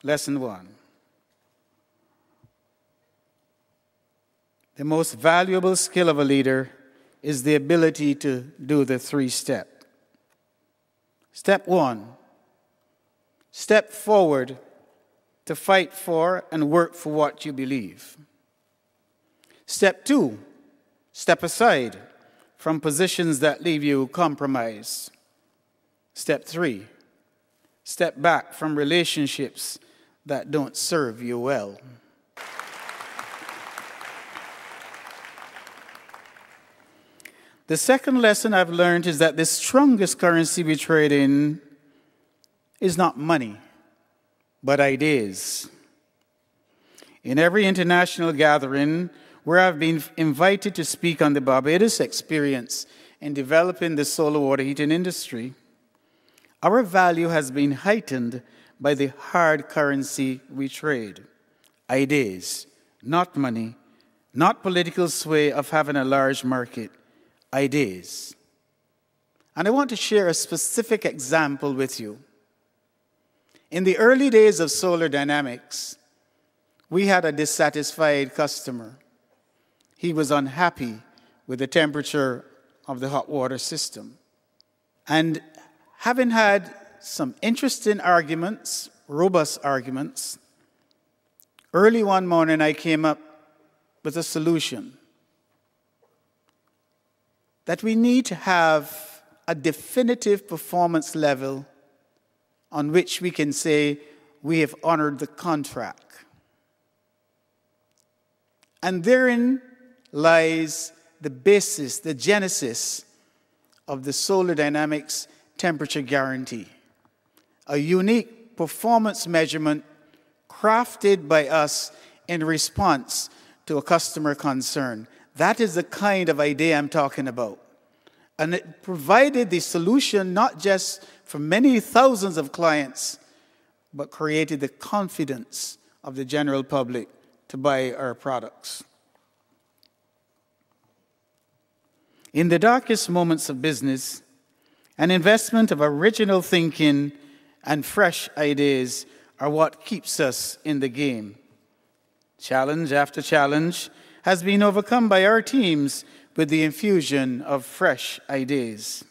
Lesson 1. The most valuable skill of a leader is the ability to do the 3-step. Step 1, step forward to fight for and work for what you believe. Step 2, step aside from positions that leave you compromised. Step 3, step back from relationships that don't serve you well. The second lesson I've learned is that the strongest currency we trade in is not money, but ideas. In every international gathering where I've been invited to speak on the Barbados experience in developing the solar water heating industry, our value has been heightened by the hard currency we trade. Ideas, not money, not political sway of having a large market. Ideas. And I want to share a specific example with you. In the early days of solar dynamics, we had a dissatisfied customer. He was unhappy with the temperature of the hot water system. And having had some interesting arguments, robust arguments, early one morning I came up with a solution. That we need to have a definitive performance level on which we can say we have honored the contract. And therein lies the basis, the genesis of the solar dynamics temperature guarantee, a unique performance measurement crafted by us in response to a customer concern. That is the kind of idea I'm talking about. And it provided the solution not just for many thousands of clients, but created the confidence of the general public to buy our products. In the darkest moments of business, an investment of original thinking and fresh ideas are what keeps us in the game. Challenge after challenge has been overcome by our teams with the infusion of fresh ideas.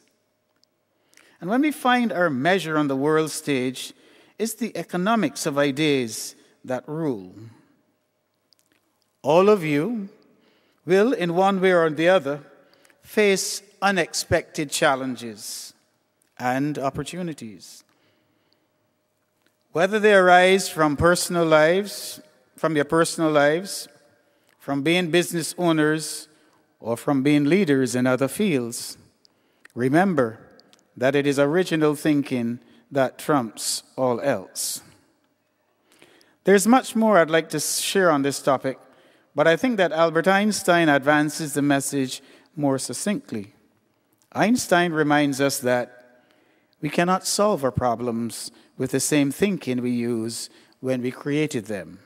And when we find our measure on the world stage, it's the economics of ideas that rule. All of you will, in one way or the other, face unexpected challenges and opportunities. Whether they arise from your personal lives, from being business owners, or from being leaders in other fields, remember that it is original thinking that trumps all else. There's much more I'd like to share on this topic, but I think that Albert Einstein advances the message more succinctly. Einstein reminds us that we cannot solve our problems with the same thinking we used when we created them.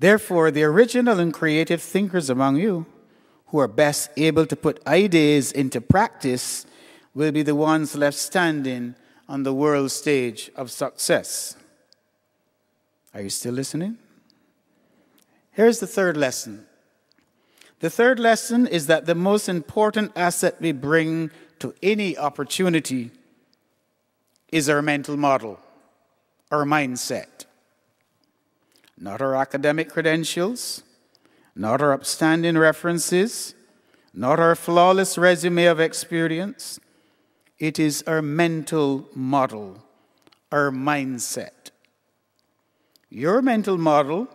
Therefore, the original and creative thinkers among you who are best able to put ideas into practice will be the ones left standing on the world stage of success. Are you still listening? Here's the third lesson. The third lesson is that the most important asset we bring to any opportunity is our mental model, our mindset. Not our academic credentials, not our upstanding references, not our flawless resume of experience. It is our mental model, our mindset. Your mental model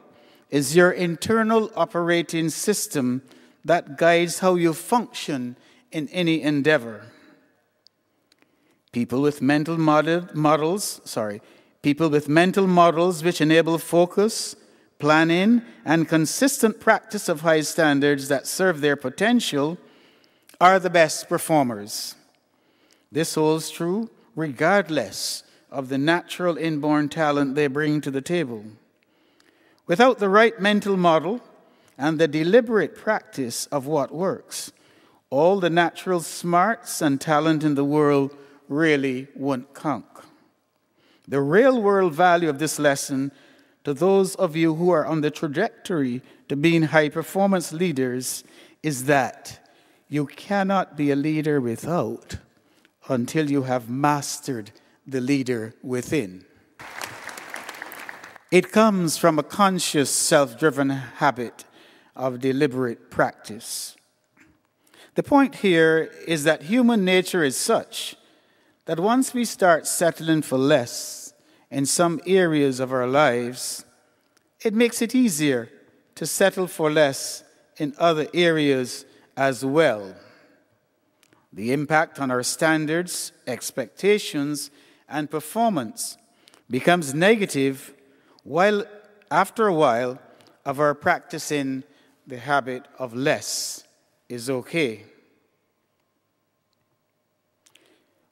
is your internal operating system that guides how you function in any endeavor. People with mental models which enable focus, planning, and consistent practice of high standards that serve their potential are the best performers. This holds true regardless of the natural inborn talent they bring to the table. Without the right mental model and the deliberate practice of what works, all the natural smarts and talent in the world really won't count. The real-world value of this lesson to those of you who are on the trajectory to being high-performance leaders is that you cannot be a leader without until you have mastered the leader within. It comes from a conscious, self-driven habit of deliberate practice. The point here is that human nature is such that once we start settling for less in some areas of our lives, it makes it easier to settle for less in other areas as well. The impact on our standards, expectations, and performance becomes negative after a while of our practicing the habit of less is okay.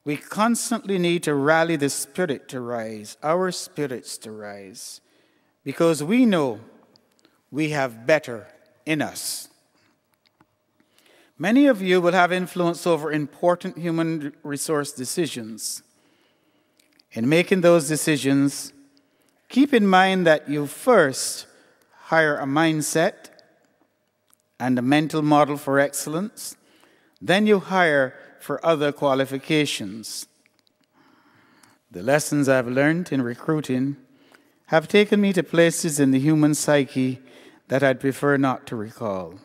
We constantly need to rally the spirit to rise, our spirits to rise, because we know we have better in us. Many of you will have influence over important human resource decisions. In making those decisions, keep in mind that you first hire a mindset and a mental model for excellence, then you hire for other qualifications. The lessons I've learned in recruiting have taken me to places in the human psyche that I'd prefer not to recall.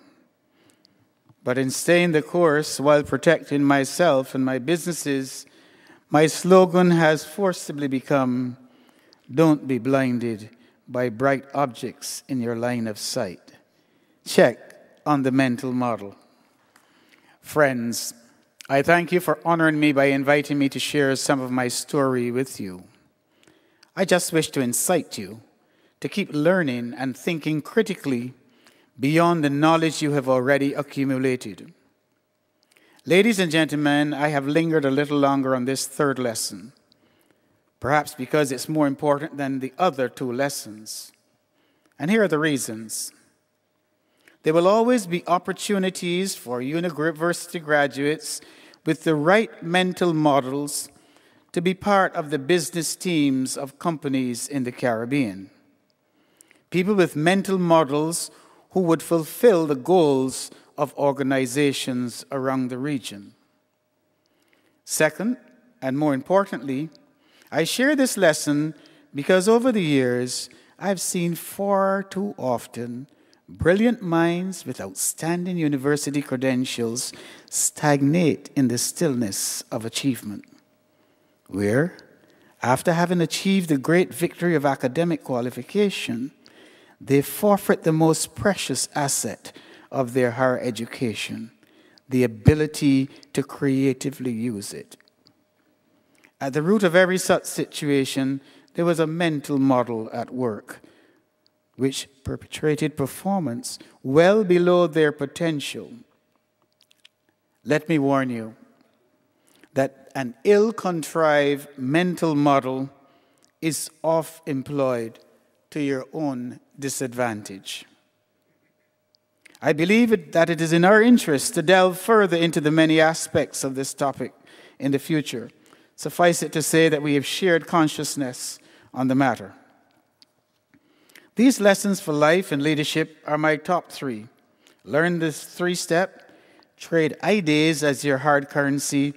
But in staying the course while protecting myself and my businesses, my slogan has forcibly become, "Don't be blinded by bright objects in your line of sight. Check on the mental model." Friends, I thank you for honoring me by inviting me to share some of my story with you. I just wish to incite you to keep learning and thinking critically beyond the knowledge you have already accumulated. Ladies and gentlemen, I have lingered a little longer on this third lesson, perhaps because it's more important than the other two lessons. And here are the reasons. There will always be opportunities for university graduates with the right mental models to be part of the business teams of companies in the Caribbean. People with mental models who would fulfill the goals of organizations around the region. Second, and more importantly, I share this lesson because over the years, I've seen far too often brilliant minds with outstanding university credentials stagnate in the stillness of achievement, where, after having achieved the great victory of academic qualification, they forfeit the most precious asset of their higher education, the ability to creatively use it. At the root of every such situation, there was a mental model at work, which perpetrated performance well below their potential. Let me warn you that an ill-contrived mental model is oft employed to your own disadvantage. I believe that it is in our interest to delve further into the many aspects of this topic in the future. Suffice it to say that we have shared consciousness on the matter. These lessons for life and leadership are my top three. Learn this three-step, trade ideas as your hard currency,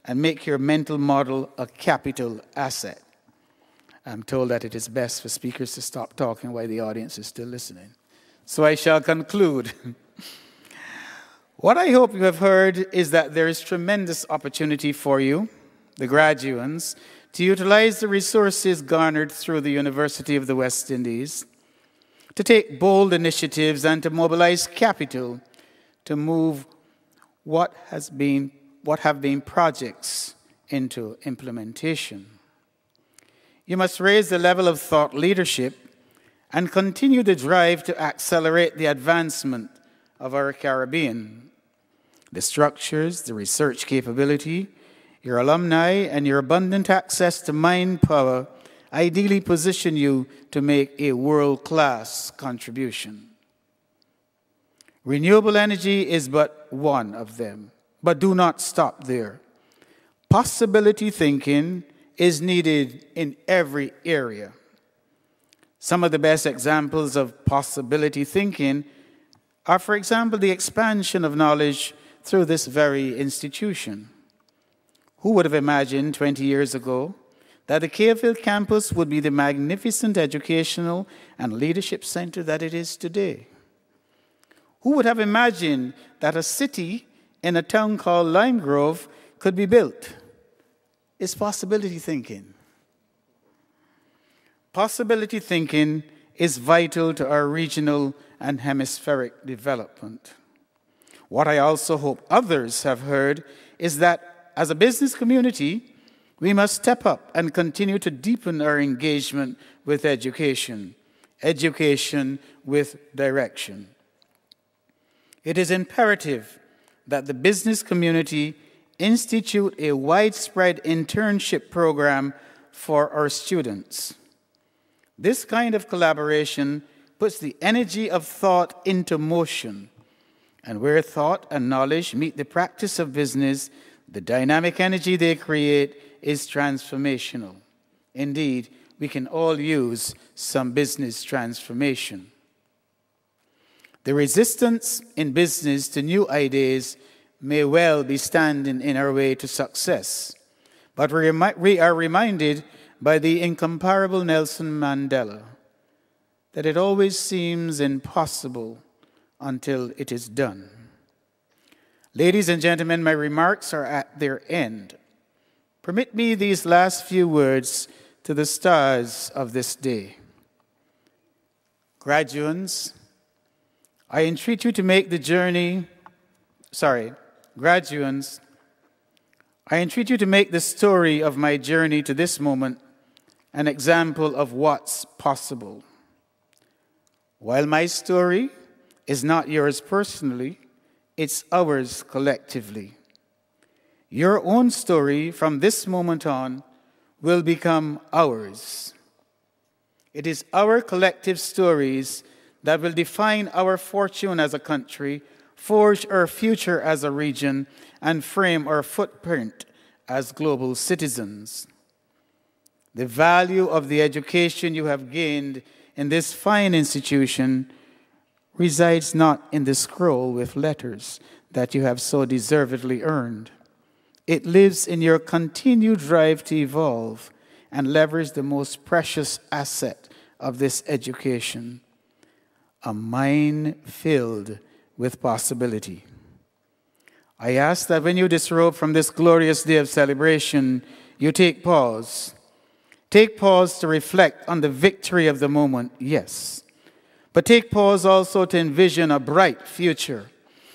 and make your mental model a capital asset. I'm told that it is best for speakers to stop talking while the audience is still listening. So I shall conclude. What I hope you have heard is that there is tremendous opportunity for you, the graduates, to utilize the resources garnered through the University of the West Indies, to take bold initiatives and to mobilize capital to move what have been projects into implementation. You must raise the level of thought leadership and continue the drive to accelerate the advancement of our Caribbean. The structures, the research capability, your alumni, and your abundant access to mind power ideally position you to make a world-class contribution. Renewable energy is but one of them, but do not stop there. Possibility thinking is needed in every area. Some of the best examples of possibility thinking are, for example, the expansion of knowledge through this very institution. Who would have imagined 20 years ago that the Cave Hill Campus would be the magnificent educational and leadership center that it is today? Who would have imagined that a city in a town called Lime Grove could be built? It's possibility thinking. Possibility thinking is vital to our regional and hemispheric development. What I also hope others have heard is that as a business community, we must step up and continue to deepen our engagement with education with direction. It is imperative that the business community institute a widespread internship program for our students. This kind of collaboration puts the energy of thought into motion, and where thought and knowledge meet the practice of business, the dynamic energy they create is transformational. Indeed, we can all use some business transformation. The resistance in business to new ideas may well be standing in our way to success, but we are reminded by the incomparable Nelson Mandela that it always seems impossible until it is done. Ladies and gentlemen, my remarks are at their end. Permit me these last few words to the stars of this day. Graduates, I entreat you to make the journey, graduates, I entreat you to make the story of my journey to this moment an example of what's possible. While my story is not yours personally, it's ours collectively. Your own story from this moment on will become ours. It is our collective stories that will define our fortune as a country, forge our future as a region, and frame our footprint as global citizens. The value of the education you have gained in this fine institution resides not in the scroll with letters that you have so deservedly earned. It lives in your continued drive to evolve and leverage the most precious asset of this education, a mind filled with possibility. I ask that when you disrobe from this glorious day of celebration, you take pause. Take pause to reflect on the victory of the moment, yes. But take pause also to envision a bright future,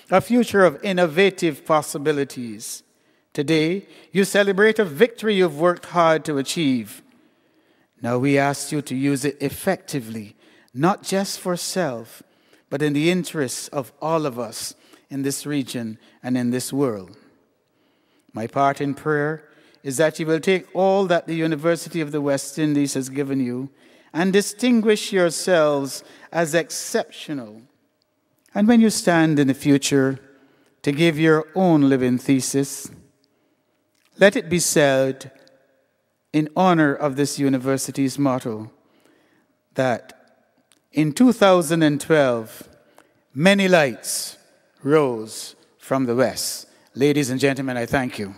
a future of innovative possibilities. Today, you celebrate a victory you've worked hard to achieve. Now we ask you to use it effectively, not just for self, but in the interests of all of us in this region and in this world. My part in prayer is that you will take all that the University of the West Indies has given you and distinguish yourselves as exceptional. And when you stand in the future to give your own living thesis, let it be said in honor of this university's motto that in 2012, many lights rose from the West. Ladies and gentlemen, I thank you.